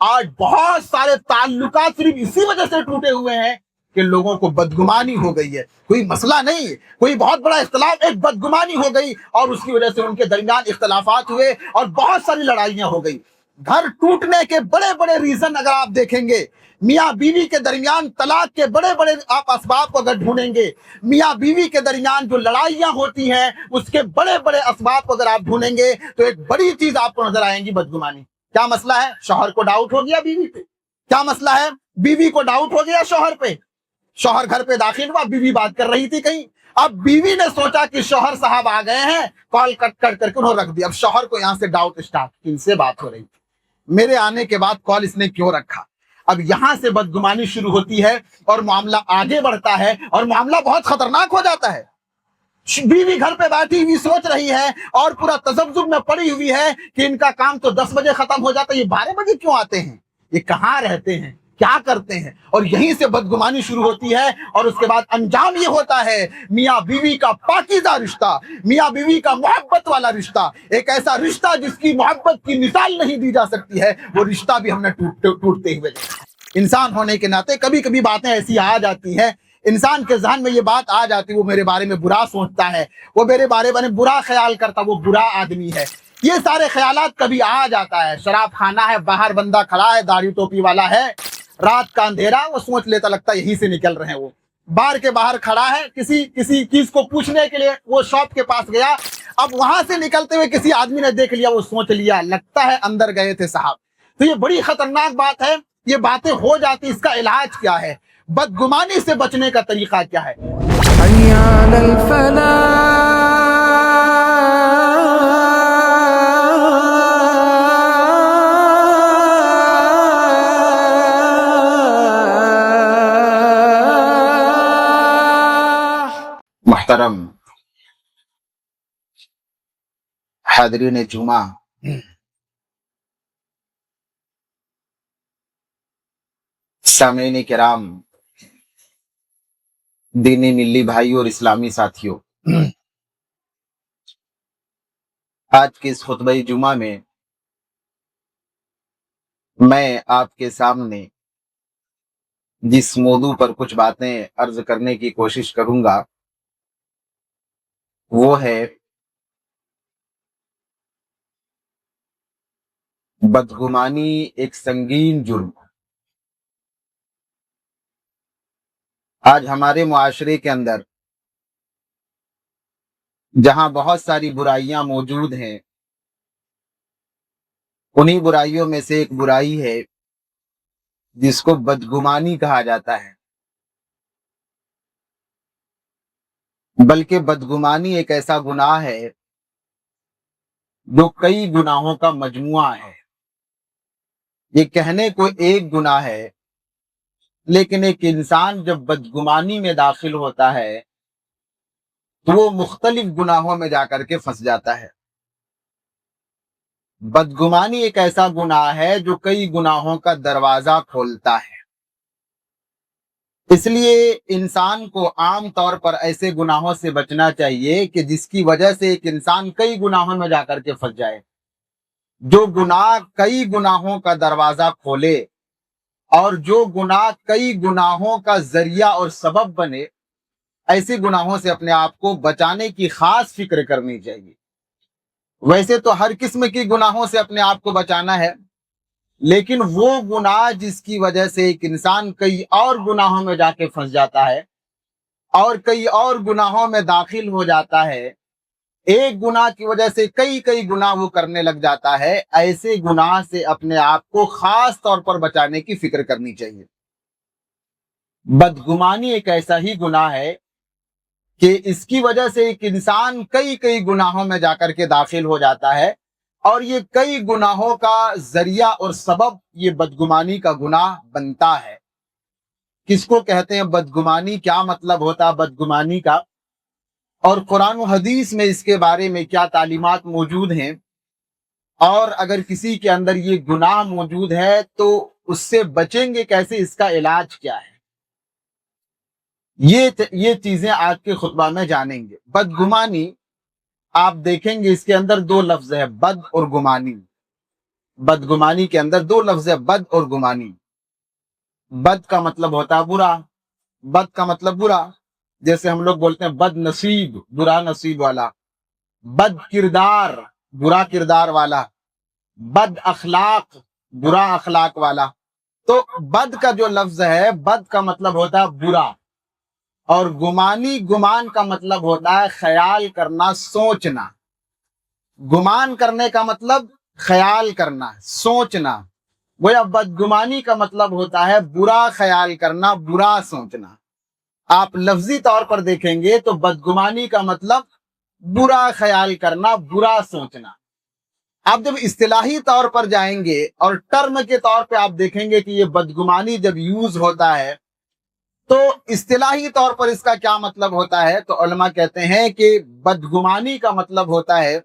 آج بہت سارے تعلقات صرف اسی وجہ سے ٹوٹے ہوئے ہیں کہ لوگوں کو بدگمانی ہو گئی ہے. کوئی مسئلہ نہیں, کوئی بہت بڑا اختلاف, ایک بدگمانی ہو گئی اور اس کی وجہ سے ان کے درمیان اختلافات ہوئے اور بہت ساری لڑائیاں ہو گئی. گھر ٹوٹنے کے بڑے بڑے ریزن اگر آپ دیکھیں گے, میاں بیوی کے درمیان طلاق کے بڑے بڑے آپ اسباب کو اگر ڈھونڈیں گے, میاں بیوی کے درمیان جو لڑائیاں ہوتی ہیں اس کے بڑے بڑے اسباب کو اگر آپ ڈھونڈیں گے تو ایک بڑی چیز آپ کو نظر آئیں گی, بدگمانی. کیا مسئلہ ہے؟ شوہر کو ڈاؤٹ ہو گیا بیوی پہ. کیا مسئلہ ہے؟ بیوی کو ڈاؤٹ ہو گیا شوہر پہ. شوہر گھر پہ داخل ہوا, بیوی بات کر رہی تھی کہیں, اب بیوی نے سوچا کہ شوہر صاحب آ گئے ہیں, کال کٹ کر کے انہوں رکھ دیا. اب شوہر کو یہاں سے ڈاؤٹ اسٹارٹ, ان سے بات ہو رہی تھی, میرے آنے کے بعد کال اس نے کیوں رکھا. اب یہاں سے بدگمانی شروع ہوتی ہے اور معاملہ آگے بڑھتا ہے اور معاملہ بہت خطرناک ہو جاتا ہے. بیوی گھر پہ بیٹھی ہوئی سوچ رہی ہے اور پورا تذبذب میں پڑی ہوئی ہے کہ ان کا کام تو 10 بجے ختم ہو جاتا ہے, یہ 12 بجے کیوں آتے ہیں, یہ کہاں رہتے ہیں, کیا کرتے ہیں. اور یہیں سے بدگمانی شروع ہوتی ہے اور اس کے بعد انجام یہ ہوتا ہے میاں بیوی کا پاکیزہ رشتہ, میاں بیوی کا محبت والا رشتہ, ایک ایسا رشتہ جس کی محبت کی مثال نہیں دی جا سکتی ہے, وہ رشتہ بھی ہم نے ٹوٹتے ہوئے دیکھا. انسان ہونے کے ناطے کبھی کبھی باتیں ایسی آ جاتی ہیں, انسان کے ذہن میں یہ بات آ جاتی, وہ میرے بارے میں برا سوچتا ہے, وہ میرے بارے میں برا خیال کرتا, وہ برا آدمی ہے. یہ سارے خیالات کبھی آ جاتا ہے. شراب خانہ ہے, باہر بندہ کھڑا ہے, داڑھی ٹوپی والا ہے, رات کا اندھیرا, وہ سوچ لیتا لگتا ہے یہیں سے نکل رہے ہیں. وہ بار کے باہر کھڑا ہے, کسی چیز کو پوچھنے کے لیے وہ شاپ کے پاس گیا, اب وہاں سے نکلتے ہوئے کسی آدمی نے دیکھ لیا, وہ سوچ لیا لگتا ہے اندر گئے تھے صاحب. تو یہ بڑی خطرناک بات ہے. یہ باتیں ہو جاتی, اس کا علاج کیا ہے, بدگمانی سے بچنے کا طریقہ کیا ہے؟ حی علی الفلاح. محترم حاضرین جمعہ, سامعین کرام, دینی ملی بھائی اور اسلامی ساتھیوں, آج کے اس خطبہ جمعہ میں آپ کے سامنے جس موضوع پر کچھ باتیں عرض کرنے کی کوشش کروں گا وہ ہے بدگمانی ایک سنگین جرم. آج ہمارے معاشرے کے اندر جہاں بہت ساری برائیاں موجود ہیں, انہی برائیوں میں سے ایک برائی ہے جس کو بدگمانی کہا جاتا ہے. بلکہ بدگمانی ایک ایسا گناہ ہے جو کئی گناہوں کا مجموعہ ہے. یہ کہنے کو ایک گناہ ہے, لیکن ایک انسان جب بدگمانی میں داخل ہوتا ہے تو وہ مختلف گناہوں میں جا کر کے پھنس جاتا ہے. بدگمانی ایک ایسا گناہ ہے جو کئی گناہوں کا دروازہ کھولتا ہے. اس لیے انسان کو عام طور پر ایسے گناہوں سے بچنا چاہیے کہ جس کی وجہ سے ایک انسان کئی گناہوں میں جا کر کے پھنس جائے. جو گناہ کئی گناہوں کا دروازہ کھولے اور جو گناہ کئی گناہوں کا ذریعہ اور سبب بنے, ایسے گناہوں سے اپنے آپ کو بچانے کی خاص فکر کرنی چاہیے. ویسے تو ہر قسم کی گناہوں سے اپنے آپ کو بچانا ہے, لیکن وہ گناہ جس کی وجہ سے ایک انسان کئی اور گناہوں میں جا کے پھنس جاتا ہے اور کئی اور گناہوں میں داخل ہو جاتا ہے, ایک گناہ کی وجہ سے کئی گناہ وہ کرنے لگ جاتا ہے, ایسے گناہ سے اپنے آپ کو خاص طور پر بچانے کی فکر کرنی چاہیے. بدگمانی ایک ایسا ہی گناہ ہے کہ اس کی وجہ سے ایک انسان کئی گناہوں میں جا کر کے داخل ہو جاتا ہے اور یہ کئی گناہوں کا ذریعہ اور سبب یہ بدگمانی کا گناہ بنتا ہے. کس کو کہتے ہیں بدگمانی, کیا مطلب ہوتا بدگمانی کا, اور قرآن و حدیث میں اس کے بارے میں کیا تعلیمات موجود ہیں, اور اگر کسی کے اندر یہ گناہ موجود ہے تو اس سے بچیں گے کیسے, اس کا علاج کیا ہے, یہ چیزیں آج کے خطبہ میں جانیں گے. بدگمانی آپ دیکھیں گے اس کے اندر دو لفظ ہے, بد اور گمانی. بدگمانی کے اندر دو لفظ ہے، بد اور گمانی۔ بد کا مطلب ہوتا ہے برا، بد کا مطلب برا، جیسے ہم لوگ بولتے ہیں بد نصیب، برا نصیب والا، بد کردار، برا کردار والا، بد اخلاق، برا اخلاق والا۔ تو بد کا جو لفظ ہے، بد کا مطلب ہوتا ہے برا، اور گمانی، گمان کا مطلب ہوتا ہے خیال کرنا، سوچنا۔ گمان کرنے کا مطلب خیال کرنا، سوچنا۔ گویا بدگمانی کا مطلب ہوتا ہے برا خیال کرنا، برا سوچنا۔ آپ لفظی طور پر دیکھیں گے تو بدگمانی کا مطلب برا خیال کرنا، برا سوچنا۔ آپ جب اصطلاحی طور پر جائیں گے اور ٹرم کے طور پہ آپ دیکھیں گے کہ یہ بدگمانی جب یوز ہوتا ہے تو اصطلاحی طور پر اس کا کیا مطلب ہوتا ہے، تو علماء کہتے ہیں کہ بدگمانی کا مطلب ہوتا ہے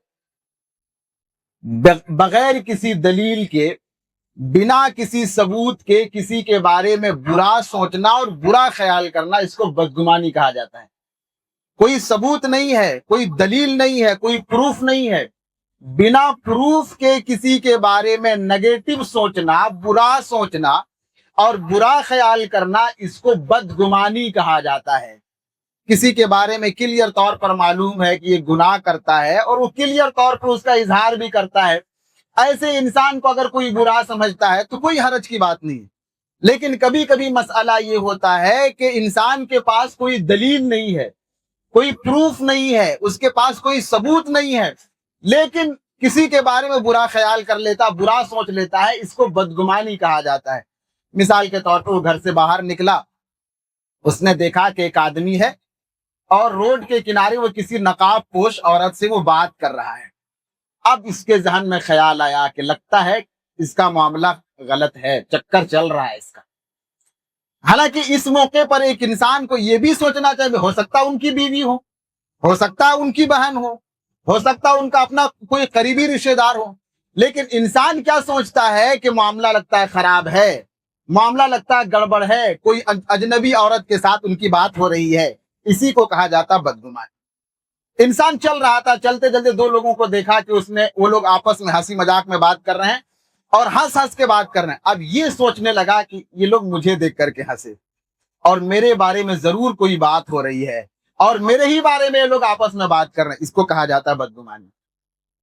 بغیر کسی دلیل کے، بنا کسی ثبوت کے کسی کے بارے میں برا سوچنا اور برا خیال کرنا، اس کو بدگمانی کہا جاتا ہے۔ کوئی ثبوت نہیں ہے، کوئی دلیل نہیں ہے، کوئی پروف نہیں ہے، بنا پروف کے کسی کے بارے میں نیگیٹو سوچنا، برا سوچنا اور برا خیال کرنا، اس کو بدگمانی کہا جاتا ہے۔ کسی کے بارے میں کلیئر طور پر معلوم ہے کہ یہ گناہ کرتا ہے اور وہ کلیئر طور پر اس کا اظہار بھی کرتا ہے، ایسے انسان کو اگر کوئی برا سمجھتا ہے تو کوئی حرج کی بات نہیں۔ لیکن کبھی کبھی مسئلہ یہ ہوتا ہے کہ انسان کے پاس کوئی دلیل نہیں ہے، کوئی پروف نہیں ہے، اس کے پاس کوئی ثبوت نہیں ہے، لیکن کسی کے بارے میں برا خیال کر لیتا، برا سوچ لیتا ہے، اس کو بدگمانی کہا جاتا ہے۔ مثال کے طور پر وہ گھر سے باہر نکلا، اس نے دیکھا کہ ایک آدمی ہے اور روڈ کے کنارے وہ کسی نقاب پوش عورت سے وہ بات کر رہا ہے۔ اب اس کے ذہن میں خیال آیا کہ لگتا ہے اس کا معاملہ غلط ہے، چکر چل رہا ہے اس کا۔ حالانکہ اس موقع پر ایک انسان کو یہ بھی سوچنا چاہیے، ہو سکتا ان کی بیوی ہو سکتا ہے ان کی بہن ہو سکتا ہے ان کا اپنا کوئی قریبی رشتہ دار ہو، لیکن انسان کیا سوچتا ہے کہ معاملہ لگتا ہے خراب ہے، معاملہ لگتا ہے گڑبڑ ہے، کوئی اجنبی عورت کے ساتھ ان کی بات ہو رہی ہے، اسی کو کہا جاتا بدگمانی۔ انسان چل رہا تھا، چلتے چلتے دو لوگوں کو دیکھا کہ وہ لوگ آپس میں ہنسی مذاق میں بات کر رہے ہیں اور ہنس کے بات کر رہے ہیں۔ اب یہ سوچنے لگا کہ یہ لوگ مجھے دیکھ کر کے ہنسے اور میرے بارے میں ضرور کوئی بات ہو رہی ہے اور میرے ہی بارے میں یہ لوگ آپس میں بات کر رہے ہیں، اس کو کہا جاتا ہے بدگمانی۔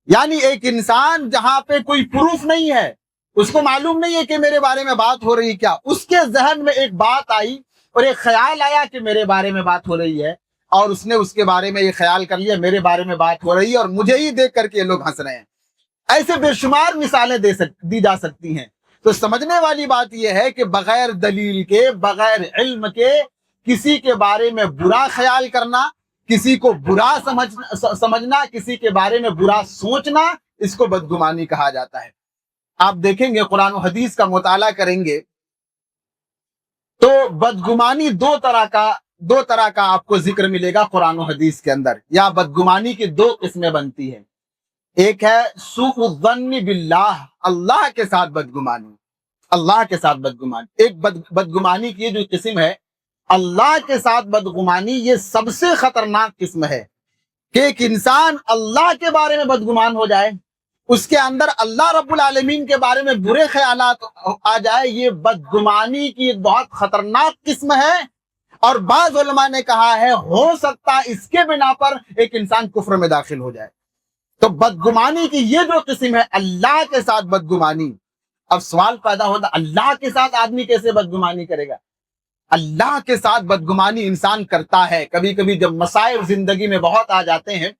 یعنی ایک انسان جہاں پہ کوئی پروف نہیں ہے، اس کو معلوم نہیں ہے کہ میرے بارے میں بات ہو رہی کیا، اس کے ذہن میں ایک بات آئی اور ایک خیال آیا کہ میرے بارے میں بات ہو رہی ہے، اور اس نے اس کے بارے میں یہ خیال کر لیا میرے بارے میں بات ہو رہی ہے اور مجھے ہی دیکھ کر کے یہ لوگ ہنس رہے ہیں۔ ایسے بے شمار مثالیں دی جا سکتی ہیں۔ تو سمجھنے والی بات یہ ہے کہ بغیر دلیل کے، بغیر علم کے کسی کے بارے میں برا خیال کرنا، کسی کو برا سمجھنا، کسی کے بارے میں برا سوچنا، اس کو بدگمانی کہا جاتا ہے۔ آپ دیکھیں گے، قرآن و حدیث کا مطالعہ کریں گے تو بدگمانی دو طرح کا آپ کو ذکر ملے گا قرآن و حدیث کے اندر، یا بدگمانی کی دو قسمیں بنتی ہیں۔ ایک ہے سوء الظن باللہ، اللہ کے ساتھ بدگمانی، اللہ کے ساتھ بدگمانی۔ ایک بدگمانی کی جو قسم ہے اللہ کے ساتھ بدگمانی، یہ سب سے خطرناک قسم ہے کہ ایک انسان اللہ کے بارے میں بدگمان ہو جائے، اس کے اندر اللہ رب العالمین کے بارے میں برے خیالات آ جائے۔ یہ بدگمانی کی ایک بہت خطرناک قسم ہے، اور بعض علماء نے کہا ہے ہو سکتا اس کے بنا پر ایک انسان کفر میں داخل ہو جائے۔ تو بدگمانی کی یہ جو قسم ہے اللہ کے ساتھ بدگمانی، اب سوال پیدا ہوتا اللہ کے ساتھ آدمی کیسے بدگمانی کرے گا؟ اللہ کے ساتھ بدگمانی انسان کرتا ہے کبھی کبھی جب مسائل زندگی میں بہت آ جاتے ہیں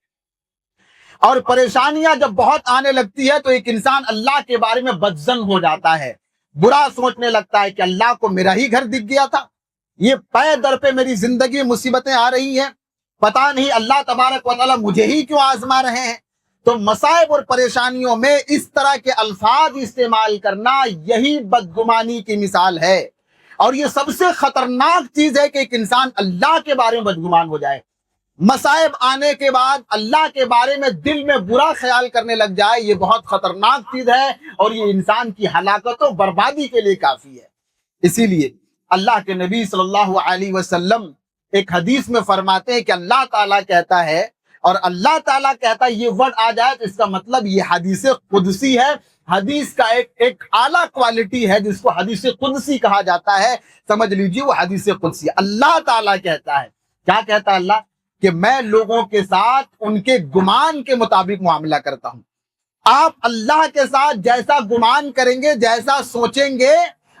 اور پریشانیاں جب بہت آنے لگتی ہے تو ایک انسان اللہ کے بارے میں بدظن ہو جاتا ہے، برا سوچنے لگتا ہے کہ اللہ کو میرا ہی گھر دکھ گیا تھا، یہ پے در پہ میری زندگی میں مصیبتیں آ رہی ہیں، پتہ نہیں اللہ تبارک و تعالیٰ مجھے ہی کیوں آزما رہے ہیں۔ تو مصائب اور پریشانیوں میں اس طرح کے الفاظ استعمال کرنا، یہی بدگمانی کی مثال ہے، اور یہ سب سے خطرناک چیز ہے کہ ایک انسان اللہ کے بارے میں بدگمان ہو جائے، مصائب آنے کے بعد اللہ کے بارے میں دل میں برا خیال کرنے لگ جائے، یہ بہت خطرناک چیز ہے اور یہ انسان کی ہلاکت و بربادی کے لیے کافی ہے۔ اسی لیے اللہ کے نبی صلی اللہ علیہ وسلم ایک حدیث میں فرماتے ہیں کہ اللہ تعالیٰ کہتا ہے، اور اللہ تعالیٰ کہتا ہے یہ ورڈ آ جائے تو اس کا مطلب یہ حدیث قدسی ہے، حدیث کا ایک اعلیٰ کوالٹی ہے جس کو حدیث قدسی کہا جاتا ہے. سمجھ لیجیے وہ حدیث قدسی. اللہ تعالیٰ کہتا ہے, کیا کہتا ہے اللہ؟ کہ میں لوگوں کے ساتھ ان کے گمان کے مطابق معاملہ کرتا ہوں. آپ اللہ کے ساتھ جیسا گمان کریں گے, جیسا سوچیں گے,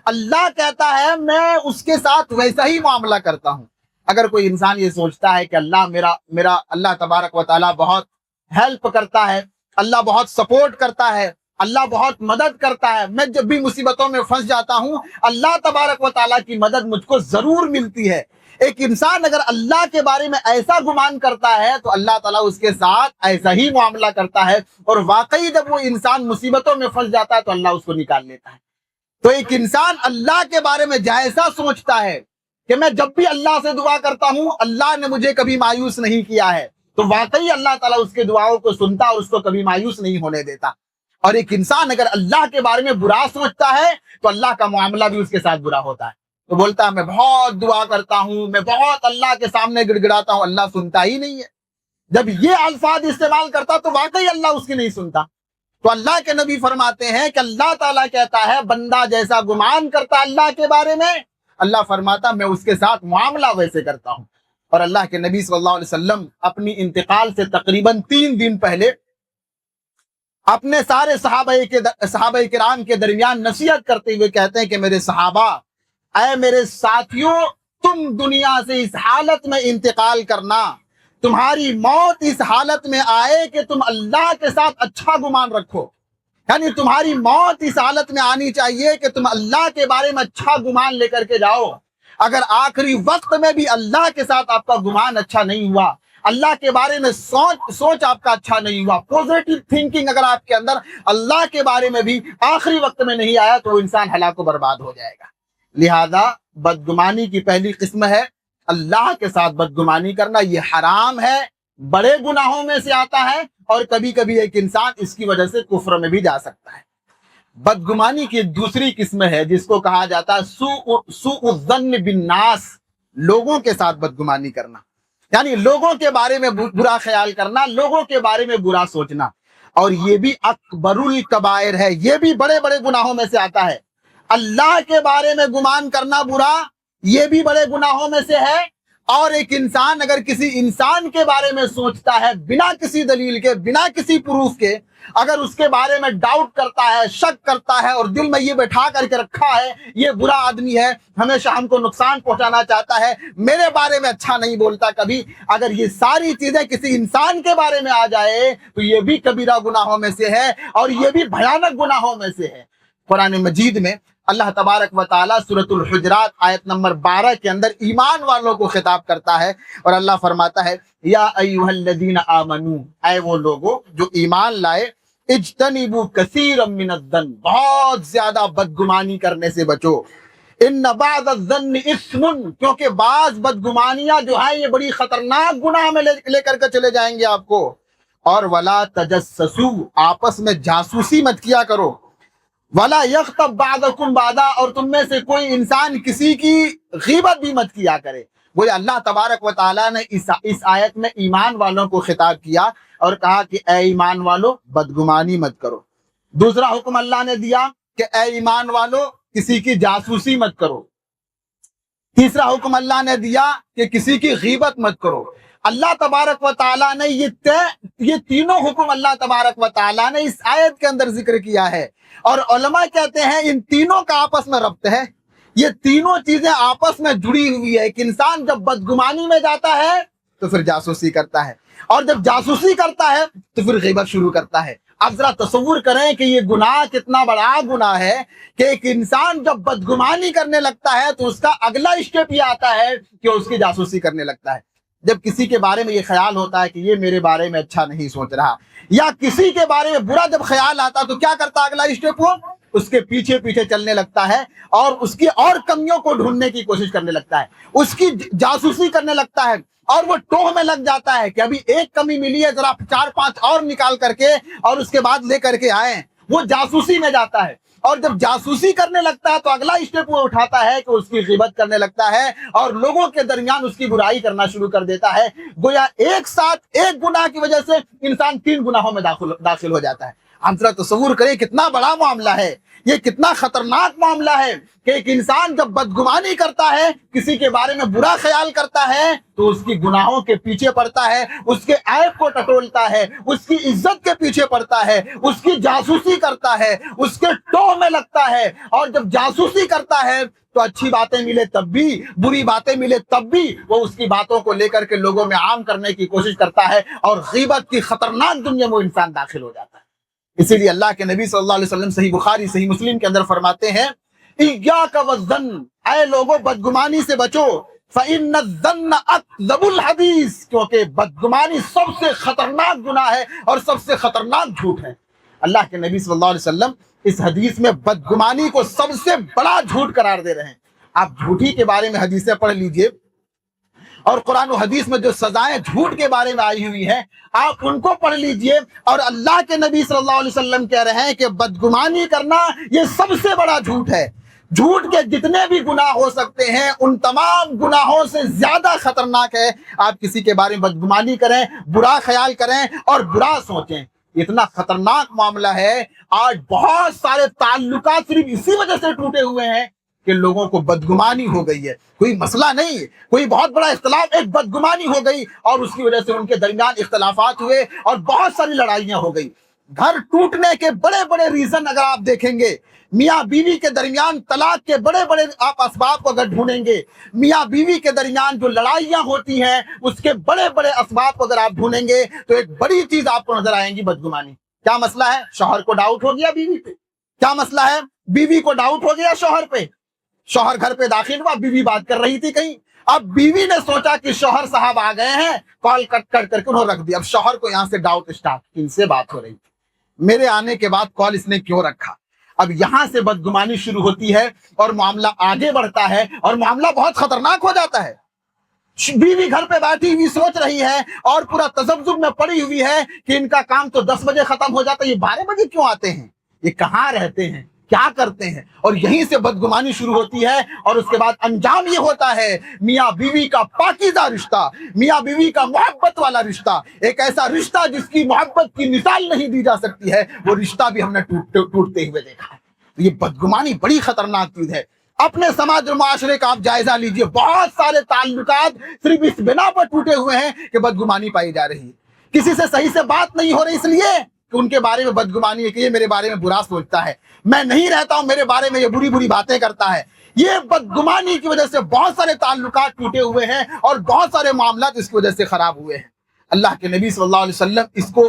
اللہ کہتا ہے میں اس کے ساتھ ویسا ہی معاملہ کرتا ہوں. اگر کوئی انسان یہ سوچتا ہے کہ اللہ میرا اللہ تبارک و تعالیٰ بہت ہیلپ کرتا ہے, اللہ بہت سپورٹ کرتا ہے, اللہ بہت مدد کرتا ہے, میں جب بھی مصیبتوں میں پھنس جاتا ہوں اللہ تبارک و تعالیٰ کی مدد مجھ کو ضرور ملتی ہے. ایک انسان اگر اللہ کے بارے میں ایسا گمان کرتا ہے تو اللہ تعالیٰ اس کے ساتھ ایسا ہی معاملہ کرتا ہے, اور واقعی جب وہ انسان مصیبتوں میں پھنس جاتا ہے تو اللہ اس کو نکال لیتا ہے. تو ایک انسان اللہ کے بارے میں جیسا سوچتا ہے کہ میں جب بھی اللہ سے دعا کرتا ہوں اللہ نے مجھے کبھی مایوس نہیں کیا ہے, تو واقعی اللہ تعالیٰ اس کے دعاؤں کو سنتا اور اس کو کبھی مایوس نہیں ہونے دیتا. اور ایک انسان اگر اللہ کے بارے میں برا سوچتا ہے تو اللہ کا معاملہ بھی اس کے ساتھ برا ہوتا ہے. تو بولتا ہے میں بہت دعا کرتا ہوں, میں بہت اللہ کے سامنے گڑ گڑاتا ہوں, اللہ سنتا ہی نہیں ہے. جب یہ الفاظ استعمال کرتا تو واقعی اللہ اس کی نہیں سنتا. تو اللہ کے نبی فرماتے ہیں کہ اللہ تعالیٰ کہتا ہے بندہ جیسا گمان کرتا اللہ کے بارے میں, اللہ فرماتا میں اس کے ساتھ معاملہ ویسے کرتا ہوں. اور اللہ کے نبی صلی اللہ علیہ وسلم اپنی انتقال سے تقریباً 3 دن پہلے اپنے سارے صحابہ کرام کے درمیان نصیحت کرتے ہوئے کہتے ہیں کہ میرے صحابہ, اے میرے ساتھیوں, تم دنیا سے اس حالت میں انتقال کرنا, تمہاری موت اس حالت میں آئے کہ تم اللہ کے ساتھ اچھا گمان رکھو. یعنی تمہاری موت اس حالت میں آنی چاہیے کہ تم اللہ کے بارے میں اچھا گمان لے کر کے جاؤ. اگر آخری وقت میں بھی اللہ کے ساتھ آپ کا گمان اچھا نہیں ہوا, اللہ کے بارے میں سوچ آپ کا اچھا نہیں ہوا, پوزیٹو تھنکنگ اگر آپ کے اندر اللہ کے بارے میں بھی آخری وقت میں نہیں آیا تو وہ انسان ہلاک و برباد ہو جائے گا. لہذا بدگمانی کی پہلی قسم ہے اللہ کے ساتھ بدگمانی کرنا. یہ حرام ہے, بڑے گناہوں میں سے آتا ہے, اور کبھی کبھی ایک انسان اس کی وجہ سے کفر میں بھی جا سکتا ہے. بدگمانی کی دوسری قسم ہے جس کو کہا جاتا ہے سوء الظن بالناس, لوگوں کے ساتھ بدگمانی کرنا. یعنی لوگوں کے بارے میں برا خیال کرنا, لوگوں کے بارے میں برا سوچنا. اور یہ بھی اکبر الکبائر ہے, یہ بھی بڑے بڑے گناہوں میں سے آتا ہے. اللہ کے بارے میں گمان کرنا برا, یہ بھی بڑے گناہوں میں سے ہے. اور ایک انسان اگر کسی انسان کے بارے میں سوچتا ہے بنا کسی دلیل کے, بنا کسی پروف کے, اگر اس کے بارے میں ڈاؤٹ کرتا ہے, شک کرتا ہے, اور دل میں یہ بٹھا کر کے رکھا ہے یہ برا آدمی ہے, ہمیشہ ہم کو نقصان پہنچانا چاہتا ہے, میرے بارے میں اچھا نہیں بولتا کبھی, اگر یہ ساری چیزیں کسی انسان کے بارے میں آ جائے تو یہ بھی کبیرہ گناہوں میں سے ہے, اور یہ بھی بھیانک گناہوں میں سے ہے. قرآن مجید میں اللہ تبارک و تعالیٰ سورۃ الحجرات آیت نمبر 12 کے اندر ایمان والوں کو خطاب کرتا ہے, اور اللہ فرماتا ہے یا ایھا الذین آمنو, اے وہ لوگو جو ایمان لائے, اجتنبوا کثیرا من الظن, بہت زیادہ بدگمانی کرنے سے بچو, ان بعض الظن اثم, کیونکہ بعض بدگمانیاں جو ہیں یہ بڑی خطرناک گناہ میں لے کر کے چلے جائیں گے آپ کو. اور ولا تجسسوا, آپس میں جاسوسی مت کیا کرو, ولا یغتب بعضکم بعضا, اور تم میں سے کوئی انسان کسی کی غیبت بھی مت کیا کرے. وہ اللہ تبارک و تعالیٰ نے اس آیت میں ایمان والوں کو خطاب کیا اور کہا کہ اے ایمان والو بدگمانی مت کرو. دوسرا حکم اللہ نے دیا کہ اے ایمان والو کسی کی جاسوسی مت کرو. تیسرا حکم اللہ نے دیا کہ کسی کی غیبت مت کرو. اللہ تبارک و تعالیٰ نے یہ تینوں حکم اللہ تبارک و تعالیٰ نے اس آیت کے اندر ذکر کیا ہے, اور علماء کہتے ہیں ان تینوں کا آپس میں ربط ہے, یہ تینوں چیزیں آپس میں جڑی ہوئی ہے. ایک انسان جب بدگمانی میں جاتا ہے تو پھر جاسوسی کرتا ہے, اور جب جاسوسی کرتا ہے تو پھر غیبت شروع کرتا ہے. اب ذرا تصور کریں کہ یہ گناہ کتنا بڑا گناہ ہے کہ ایک انسان جب بدگمانی کرنے لگتا ہے تو اس کا اگلا اسٹیپ یہ آتا ہے کہ اس کی جاسوسی کرنے لگتا ہے. جب کسی کے بارے میں یہ خیال ہوتا ہے کہ یہ میرے بارے میں اچھا نہیں سوچ رہا, یا کسی کے بارے میں برا جب خیال آتا تو کیا کرتا اگلا اسٹیپ, وہ اس کے پیچھے پیچھے چلنے لگتا ہے اور اس کی اور کمیوں کو ڈھونڈنے کی کوشش کرنے لگتا ہے, اس کی جاسوسی کرنے لگتا ہے, اور وہ ٹوہ میں لگ جاتا ہے کہ ابھی ایک کمی ملی ہے ذرا 4-5 اور نکال کر کے اور اس کے بعد لے کر کے آئیں. وہ جاسوسی میں جاتا ہے, اور جب جاسوسی کرنے لگتا ہے تو اگلا اسٹیپ وہ اٹھاتا ہے کہ اس کی غیبت کرنے لگتا ہے اور لوگوں کے درمیان اس کی برائی کرنا شروع کر دیتا ہے. گویا ایک ساتھ ایک گناہ کی وجہ سے انسان 3 گناہوں میں داخل ہو جاتا ہے. آپ ذرا تصور کریں کتنا بڑا معاملہ ہے، یہ کتنا خطرناک معاملہ ہے کہ ایک انسان جب بدگمانی کرتا ہے، کسی کے بارے میں برا خیال کرتا ہے، تو اس کی گناہوں کے پیچھے پڑتا ہے، اس کے عیب کو ٹٹولتا ہے، اس کی عزت کے پیچھے پڑتا ہے، اس کی جاسوسی کرتا ہے، اس کے ٹوہ میں لگتا ہے، اور جب جاسوسی کرتا ہے تو اچھی باتیں ملے تب بھی، بری باتیں ملے تب بھی وہ اس کی باتوں کو لے کر کے لوگوں میں عام کرنے کی کوشش کرتا ہے، اور غیبت کی خطرناک دنیا میں وہ انسان داخل ہو جاتا ہے۔ اسی لیے اللہ کے نبی صلی اللہ علیہ وسلم صحیح بخاری صحیح مسلم کے اندر فرماتے ہیں، ایاک والظن، اے لوگوں بدگمانی سے بچو، فإن الظن اکذب الحدیث، کیونکہ بدگمانی سب سے خطرناک گناہ ہے اور سب سے خطرناک جھوٹ ہے۔ اللہ کے نبی صلی اللہ علیہ وسلم اس حدیث میں بدگمانی کو سب سے بڑا جھوٹ قرار دے رہے ہیں۔ آپ جھوٹی کے بارے میں حدیثیں پڑھ لیجئے، اور قرآن و حدیث میں جو سزائیں جھوٹ کے بارے میں آئی ہوئی ہیں آپ ان کو پڑھ لیجئے، اور اللہ کے نبی صلی اللہ علیہ وسلم کہہ رہے ہیں کہ بدگمانی کرنا یہ سب سے بڑا جھوٹ ہے۔ جھوٹ کے جتنے بھی گناہ ہو سکتے ہیں ان تمام گناہوں سے زیادہ خطرناک ہے آپ کسی کے بارے میں بدگمانی کریں، برا خیال کریں اور برا سوچیں۔ اتنا خطرناک معاملہ ہے، آج بہت سارے تعلقات صرف اسی وجہ سے ٹوٹے ہوئے ہیں کہ لوگوں کو بدگمانی ہو گئی ہے، کوئی مسئلہ نہیں، کوئی بہت بڑا اختلاف، ایک بدگمانی ہو گئی اور اس کی وجہ سے ان کے درمیان اختلافات ہوئے اور بہت ساری لڑائیاں ہو گئی۔ گھر ٹوٹنے کے بڑے بڑے ریزن اگر آپ دیکھیں گے، میاں بیوی کے درمیان طلاق کے بڑے بڑے آپ اسباب کو اگر ڈھونڈیں گے، میاں بیوی کے درمیان جو لڑائیاں ہوتی ہیں اس کے بڑے بڑے اسباب کو اگر آپ ڈھونڈیں گے تو ایک بڑی چیز آپ کو نظر آئیں گی، بدگمانی۔ کیا مسئلہ ہے؟ شوہر کو ڈاؤٹ ہو گیا بیوی پہ۔ کیا مسئلہ ہے؟ بیوی کو ڈاؤٹ ہو گیا شوہر پہ۔ شوہر گھر پہ داخل ہوا، بیوی بات کر رہی تھی کہیں، اب بیوی نے سوچا کہ شوہر صاحب آ گئے ہیں، کال کٹ کر کے انہوں رکھ دیا۔ اب شوہر کو یہاں سے ڈاؤٹ اسٹارٹ، ان سے بات ہو رہی تھی، میرے آنے کے بعد کال اس نے کیوں رکھا؟ اب یہاں سے بدگمانی شروع ہوتی ہے اور معاملہ آگے بڑھتا ہے اور معاملہ بہت خطرناک ہو جاتا ہے۔ بیوی گھر پہ بیٹھی ہوئی سوچ رہی ہے اور پورا تذبذب میں پڑی ہوئی ہے کہ ان کا کام تو 10 بجے ختم ہو جاتا ہے، یہ 12 بجے کیوں آتے ہیں، یہ کہاں رہتے ہیں، کیا کرتے ہیں، اور یہیں سے بدگمانی شروع ہوتی ہے۔ اور اس کے بعد انجام یہ ہوتا ہے میاں بیوی کا پاکیزہ رشتہ، میاں بیوی کا محبت والا رشتہ، ایک ایسا رشتہ جس کی محبت کی مثال نہیں دی جا سکتی ہے، وہ رشتہ بھی ہم نے ٹوٹتے ہوئے دیکھا ہے۔ تو یہ بدگمانی بڑی خطرناک چیز ہے۔ اپنے سماج اور معاشرے کا آپ جائزہ لیجئے، بہت سارے تعلقات صرف اس بنا پر ٹوٹے ہوئے ہیں کہ بدگمانی پائی جا رہی ہے۔ کسی سے صحیح سے بات نہیں ہو رہی اس لیے کہ ان کے بارے میں بدگمانی ہے کہ یہ میرے بارے میں برا سوچتا ہے، میں نہیں رہتا ہوں میرے بارے میں یہ بری بری باتیں کرتا ہے۔ یہ بدگمانی کی وجہ سے بہت سارے تعلقات ٹوٹے ہوئے ہیں اور بہت سارے معاملات اس کی وجہ سے خراب ہوئے ہیں۔ اللہ کے نبی صلی اللہ علیہ وسلم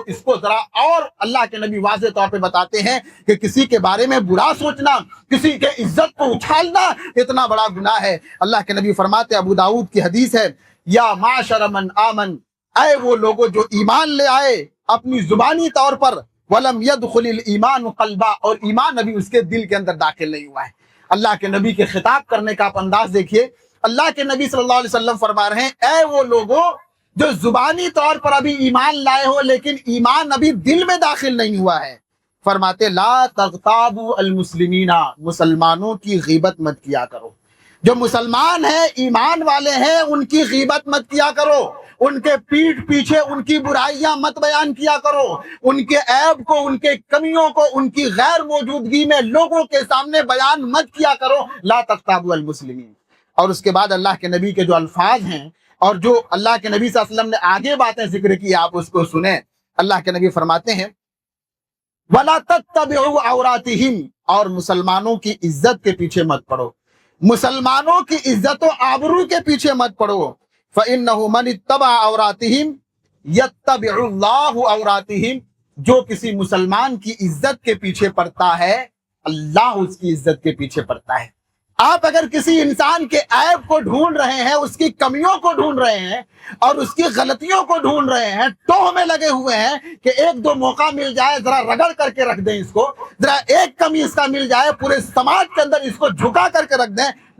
اس کو ذرا اور اللہ کے نبی واضح طور پہ بتاتے ہیں کہ کسی کے بارے میں برا سوچنا، کسی کے عزت کو اچھالنا اتنا بڑا گناہ ہے۔ اللہ کے نبی فرماتے ہیں، ابو داؤد کی حدیث ہے، یا معاشر من آمن، اے وہ لوگوں جو ایمان لے آئے اپنی زبانی طور پر، ولم يدخل الایمان قلبا، اور ایمان ابھی اس کے دل کے اندر داخل نہیں ہوا ہے۔ اللہ کے نبی کے خطاب کرنے کا آپ انداز دیکھیے، اللہ کے نبی صلی اللہ علیہ وسلم فرما رہے ہیں، اے وہ لوگوں جو زبانی طور پر ابھی ایمان لائے ہو لیکن ایمان ابھی دل میں داخل نہیں ہوا ہے، فرماتے لا تغتابوا المسلمین، مسلمانوں کی غیبت مت کیا کرو۔ جو مسلمان ہیں، ایمان والے ہیں، ان کی غیبت مت کیا کرو، ان کے پیٹھ پیچھے ان کی برائیاں مت بیان کیا کرو، ان کے عیب کو، ان کے کمیوں کو، ان کی غیر موجودگی میں لوگوں کے سامنے بیان مت کیا کرو، لا تغتابوا المسلمین۔ اور اس کے بعد اللہ کے نبی کے جو الفاظ ہیں اور جو اللہ کے نبی صلی اللہ علیہ وسلم نے آگے باتیں ذکر کی، آپ اس کو سنیں۔ اللہ کے نبی فرماتے ہیں وَلَا تَتَّبِعُوا عَوْرَاتِهِمْ، اور مسلمانوں کی عزت کے پیچھے مت پڑو، مسلمانوں کی عزت و آبرو کے پیچھے مت پڑو۔ فَإِنَّهُ مَنِ اتَّبَعَ عَوْرَاتِهِمْ يَتَّبِعُ اللَّهُ عَوْرَاتِهِمْ، جو کسی مسلمان کی عزت کے پیچھے پڑتا ہے اللہ اس کی عزت کے پیچھے پڑتا ہے۔ آپ اگر کسی انسان کے عیب کو ڈھونڈ رہے ہیں، اس کی کمیوں کو ڈھونڈ رہے ہیں اور اس کی غلطیوں کو ڈھونڈ رہے ہیں، ٹوہ میں لگے ہوئے ہیں کہ ایک دو موقع مل جائے ذرا رگڑ کر کے رکھ دیں اس کو، ذرا ایک کمی اس کا مل جائے پورے سماج کے اندر اس کو جھکا کر کے رکھ دیں،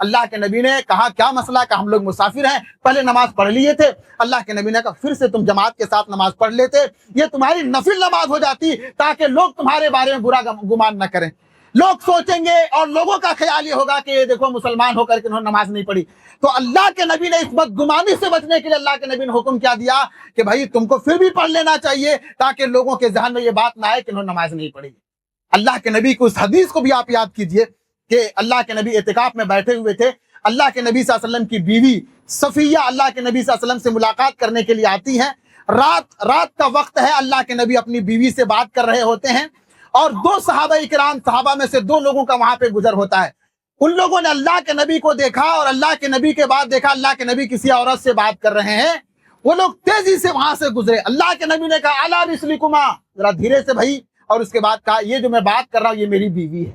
اللہ کے نبی نے کہا کیا مسئلہ کہ ہم لوگ مسافر ہیں، پہلے نماز پڑھ لیے تھے، اللہ کے نبی نے کہا پھر سے تم جماعت کے ساتھ نماز پڑھ لیتے، یہ تمہاری نفل نماز ہو جاتی تاکہ لوگ تمہارے بارے میں برا گمان نہ کریں، لوگ سوچیں گے اور لوگوں کا خیال یہ ہوگا کہ یہ دیکھو مسلمان ہو کر کے انہوں نے نماز نہیں پڑھی۔ تو اللہ کے نبی نے اس بدگمانی سے بچنے کے لیے اللہ کے نبی نے حکم کیا دیا کہ بھائی تم کو پھر بھی پڑھ لینا چاہیے تاکہ لوگوں کے ذہن میں یہ بات نہ آئے کہ انہوں نے نماز نہیں پڑھی۔ اللہ کے نبی کو اس حدیث کو بھی آپ یاد کیجئے کہ اللہ کے نبی اعتکاف میں بیٹھے ہوئے تھے، اللہ کے نبی صلی اللہ علیہ وسلم کی بیوی صفیہ اللہ کے نبی صلی اللہ علیہ وسلم سے ملاقات کرنے کے لیے آتی ہیں، رات کا وقت ہے، اللہ کے نبی اپنی بیوی سے بات کر رہے ہوتے ہیں اور دو صحابہ میں سے دو لوگوں کا وہاں پہ گزر ہوتا ہے۔ ان لوگوں نے اللہ کے نبی کو دیکھا اور اللہ کے نبی کے بعد دیکھا اللہ کے نبی کسی عورت سے بات کر رہے ہیں، وہ لوگ تیزی سے وہاں سے گزرے، اللہ کے نبی نے کہا الا رسلکما، ذرا دھیرے سے بھائی، اور اس کے بعد کہا یہ جو میں بات کر رہا ہوں یہ میری بیوی ہے۔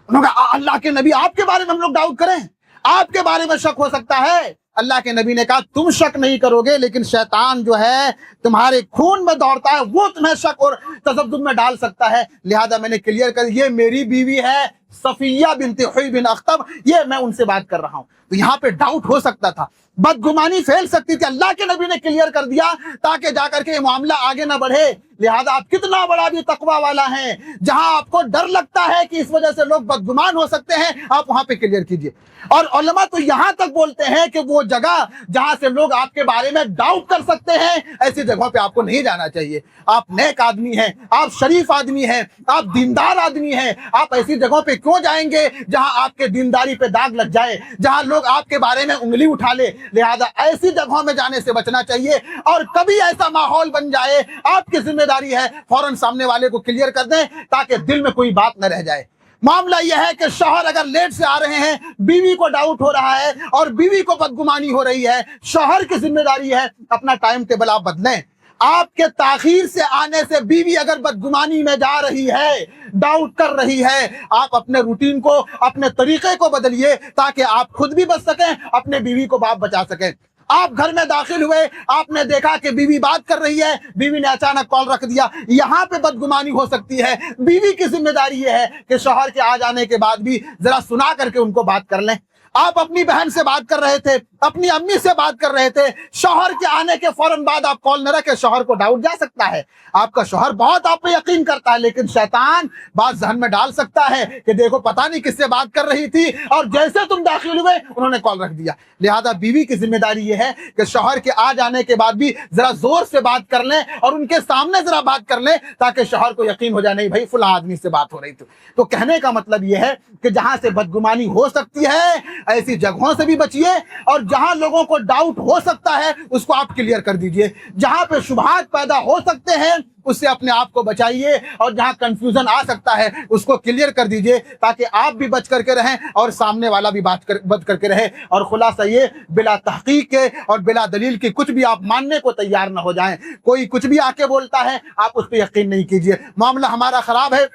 انہوں نے کہا اللہ کے نبی آپ کے بارے میں ہم لوگ ڈاؤٹ کریں، آپ کے بارے میں شک ہو سکتا ہے؟ اللہ کے نبی نے کہا تم شک نہیں کرو گے لیکن شیطان جو ہے تمہارے خون میں دوڑتا ہے، وہ تمہیں شک اور تذبذب میں ڈال سکتا ہے، لہذا میں نے کلیئر کر یہ میری بیوی ہے صفیہ بنت حوی بن اخطب، یہ میں ان سے بات کر رہا ہوں۔ تو یہاں پہ ڈاؤٹ ہو سکتا تھا، بدگمانی پھیل سکتی تھی، اللہ کے نبی نے کلیئر کر دیا تاکہ جا کر کے یہ معاملہ آگے نہ بڑھے۔ لہذا آپ کتنا بڑا بھی تقوی والا ہیں، جہاں آپ کو ڈر لگتا ہے کہ اس وجہ سے لوگ بدگمان ہو سکتے ہیں، آپ وہاں پہ کلیئر کیجئے۔ اور علماء تو یہاں تک بولتے ہیں کہ وہ جگہ جہاں سے لوگ آپ کے بارے میں ڈاؤٹ کر سکتے ہیں، ایسی جگہوں پہ آپ کو نہیں جانا چاہیے۔ آپ نیک آدمی ہیں، آپ شریف آدمی ہیں، آپ دیندار آدمی ہیں، آپ ایسی جگہوں پہ کیوں جائیں گے جہاں آپ کے دینداری پہ داغ لگ جائے، جہاں لوگ آپ کے بارے میں انگلی اٹھا لے؟ لہذا ایسی جگہوں میں جانے سے بچنا چاہیے، اور کبھی ایسا ماحول بن جائے آپ کی ذمہ داری ہے فوراً سامنے والے کو کلیئر کر دیں تاکہ دل میں کوئی بات نہ رہ جائے۔ معاملہ یہ ہے کہ شوہر اگر لیٹ سے آ رہے ہیں، بیوی کو ڈاؤٹ ہو رہا ہے اور بیوی کو بدگمانی ہو رہی ہے، شوہر کی ذمہ داری ہے اپنا ٹائم ٹیبل آپ بدلیں۔ آپ کے تاخیر سے آنے سے بیوی اگر بدگمانی میں جا رہی ہے، ڈاؤٹ کر رہی ہے، آپ اپنے روٹین کو، اپنے طریقے کو بدلیے تاکہ آپ خود بھی بچ سکیں، اپنے بیوی کو آپ بچا سکیں۔ آپ گھر میں داخل ہوئے، آپ نے دیکھا کہ بیوی بات کر رہی ہے، بیوی نے اچانک کال رکھ دیا، یہاں پہ بدگمانی ہو سکتی ہے۔ بیوی کی ذمہ داری یہ ہے کہ شوہر کے آ جانے کے بعد بھی ذرا سنا کر کے ان کو بات کر لیں۔ آپ اپنی بہن سے بات کر رہے تھے، اپنی امی سے بات کر رہے تھے، شوہر کے آنے کے فوراً بعد آپ کال نہ رکھیں، شوہر کو ڈاؤٹ جا سکتا ہے۔ آپ کا شوہر بہت آپ پہ یقین کرتا ہے لیکن شیطان بات ذہن میں ڈال سکتا ہے کہ دیکھو پتہ نہیں کس سے بات کر رہی تھی، اور جیسے تم داخل ہوئے انہوں نے کال رکھ دیا۔ لہذا بیوی کی ذمہ داری یہ ہے کہ شوہر کے آ جانے کے بعد بھی ذرا زور سے بات کر لیں اور ان کے سامنے ذرا بات کر لیں تاکہ شوہر کو یقین ہو جائے نہیں بھائی فلاں آدمی سے بات ہو رہی تھی۔ تو کہنے کا مطلب یہ ہے کہ جہاں سے بدگمانی ہو سکتی ہے ایسی جگہوں سے بھی بچیے، اور جہاں لوگوں کو ڈاؤٹ ہو سکتا ہے اس کو آپ کلیئر کر دیجئے، جہاں پہ شبہات پیدا ہو سکتے ہیں اس سے اپنے آپ کو بچائیے، اور جہاں کنفیوژن آ سکتا ہے اس کو کلیئر کر دیجئے تاکہ آپ بھی بچ کر کے رہیں اور سامنے والا بھی بچ کر کے رہے۔ اور خلاصہ یہ بلا تحقیق کے اور بلا دلیل کے کچھ بھی آپ ماننے کو تیار نہ ہو جائیں۔ کوئی کچھ بھی آ کے بولتا ہے آپ اس پہ یقین نہیں کیجئے۔ معاملہ ہمارا خراب ہے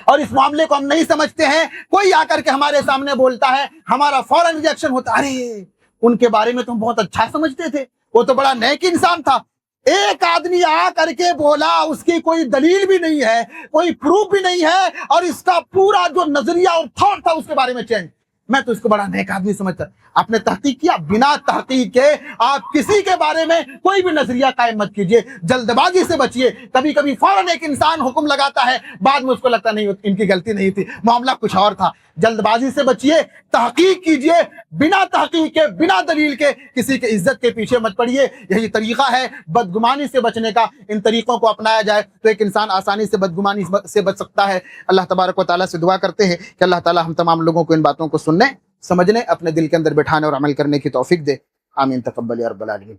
اور اس معاملے کو ہم نہیں سمجھتے ہیں، کوئی آ کر کے ہمارے سامنے بولتا ہے، ہمارا فوراً ریئیکشن ہوتا ہے ارے ان کے بارے میں تم بہت اچھا سمجھتے تھے، وہ تو بڑا نیک انسان تھا۔ ایک آدمی آ کر کے بولا، اس کی کوئی دلیل بھی نہیں ہے، کوئی پروف بھی نہیں ہے، اور اس کا پورا جو نظریہ اور تھاٹ تھا اس کے بارے میں چینج، میں تو اس کو بڑا نیک آدمی سمجھتا۔ آپ نے تحقیق کیا؟ بنا تحقیق کے آپ کسی کے بارے میں کوئی بھی نظریہ قائم مت کیجئے، جلد بازی سے بچیے۔ کبھی کبھی فوراً ایک انسان حکم لگاتا ہے، بعد میں اس کو لگتا نہیں ان کی غلطی نہیں تھی، معاملہ کچھ اور تھا۔ جلد بازی سے بچیے، تحقیق کیجئے، بنا تحقیق کے، بنا دلیل کے کسی کے عزت کے پیچھے مت پڑیے۔ یہی طریقہ ہے بدگمانی سے بچنے کا۔ ان طریقوں کو اپنایا جائے تو ایک انسان آسانی سے بدگمانی سے بچ سکتا ہے۔ اللہ تبارک و تعالیٰ سے دعا کرتے ہیں کہ اللہ تعالیٰ ہم تمام لوگوں کو ان باتوں کو سننے، سمجھنے، اپنے دل کے اندر بٹھانے اور عمل کرنے کی توفیق دے۔ آمین، تقبل یا رب العالمین۔